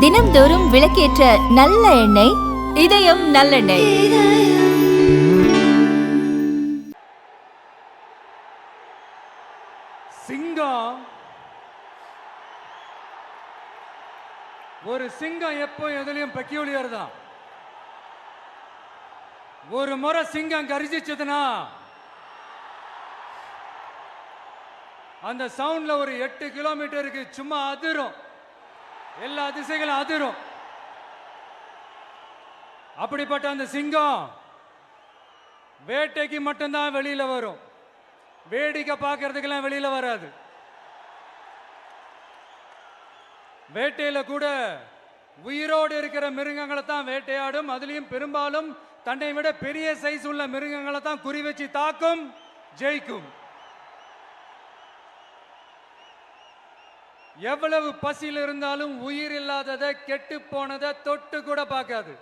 தினம்தோறும் விளக்கேற்ற நல்ல எண்ணெய் இதயம் நல்லெண்ணெய். சிங்கம் ஒரு சிங்கம் எப்போ எதுலயும் பெக்யூலியர் தான். ஒரு முறை சிங்கம் கரிச்சிச்சதுன்னா அந்த சவுண்ட்ல ஒரு 8 கிலோமீட்டருக்கு சும்மா அதிரும், எல்லா திசைகளும் அதிரும். அப்படிப்பட்ட அந்த சிங்கம் வேட்டைக்கு மட்டும்தான் வெளியில வரும், வேடிக்கை பார்க்கறதுக்கெல்லாம் வெளியில வராது. வேட்டையில கூட உயிரோடு இருக்கிற மிருகங்களை தான் வேட்டையாடும். அதுலயும் பெரும்பாலும் தன்னை விட பெரிய சைஸ் உள்ள மிருகங்களை தான் குறி வச்சு தாக்கும், ஜெயிக்கும். எவ்வளவு பசியில் இருந்தாலும் உயிர் இல்லாததை, கெட்டு போனதை தொட்டு கூட பார்க்காது.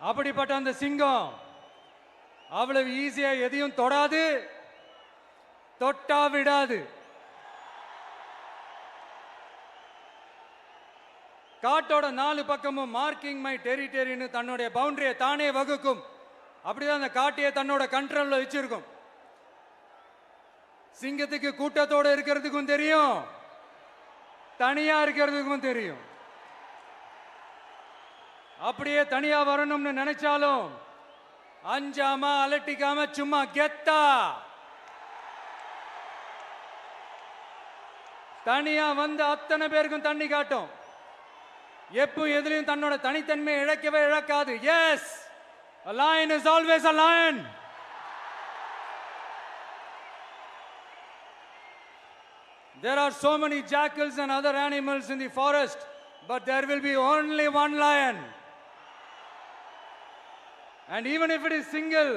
அப்படிப்பட்ட அந்த சிங்கம் அவ்வளவு ஈஸியா எதையும் தொடாது, தொட்டா விடாது. காட்டோட 4 பக்கமும் மார்க்கிங் மை டெரிட்டரின்னு தன்னுடைய பவுண்டரியை தானே வகுக்கும். அப்படிதான் அந்த காட்டையே தன்னோட கண்ட்ரோல்ல வச்சிருக்கும். சிங்கத்துக்கு கூட்டத்தோட இருக்கிறதுக்கும் தெரியும், தனியா இருக்கிறதுக்கும் தெரியும். அப்படியே தனியா வரணும்னு நினைச்சாலும் அஞ்சாம அலட்டிக்காம சும்மா கெத்தா தனியா வந்து அத்தனை பேருக்கும் தண்ணி காட்டும். எப்போ எதிலையும் தன்னோட தனித்தன்மையை இழக்கவே இழக்காது. Yes, a lion is always a lion. There are so many jackals and other animals in the forest, but there will be only one lion. And even if it is single,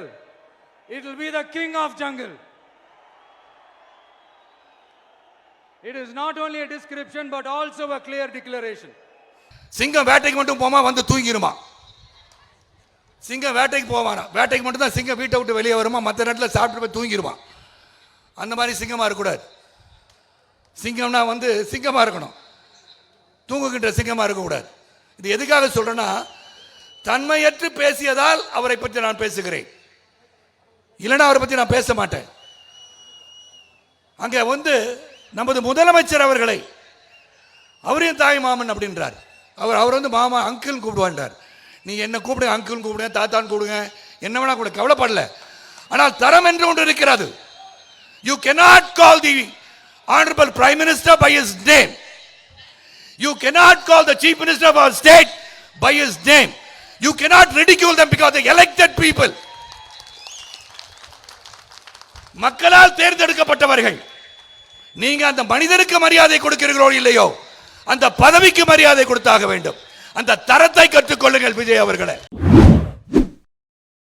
it will be the king of jungle. It is not only a description but also a clear declaration. சிங்கம் வேட்டைக்கு மட்டும் போமா, வந்து தூங்கிருமா. சிங்கம் வேட்டைக்கு போவானா, வேட்டைக்கு மட்டும் தான் சிங்கம் வீட்டை விட்டு வெளியே வருமா, மற்ற நேரத்தில் சாப்பிட்டு போய் தூங்கிருமா. அந்த மாதிரி சிங்கமா இருக்கக்கூடாது. சிங்கம்னா வந்து சிங்கமா இருக்கணும், தூங்குகின்ற சிங்கமா இருக்கக்கூடாது. இது எதுக்காக சொல்றேன்னா, தன்மையற்று பேசியதால் அவரை பற்றி நான் பேசுகிறேன், இல்லைன்னா அவரை பற்றி நான் பேச மாட்டேன். அங்கே வந்து நமது முதலமைச்சர் அவர்களை அவரையும் தாய் மாமன் அப்படின்றார். அவர் வந்து மாமா அங்கிள் கூப்பிடுவான்றார். நீ என்ன கூப்பிடுங்க, அங்கிள் கூப்பிடுங்க, தாத்தான்னு கூப்பிடுங்க, என்ன வேணா கூட கவலைப்படல. ஆனால் தரம் என்று ஒன்று இருக்கிறது. You cannot call the honorable prime minister by his name. You cannot call the chief minister of our state by his name. You cannot ridicule them because they elected people. மக்களால் தேர்ந்தெடுக்கப்பட்டவர்கள். நீங்க அந்த மனிதனுக்கு மரியாதை கொடுக்கிறீர்களோ இல்லையோ, அந்த பதவிக்கு மரியாதை கொடுத்தாக வேண்டும். அந்த தரத்தை கற்றுக்கொள்ளுங்கள் விஜய் அவர்களே.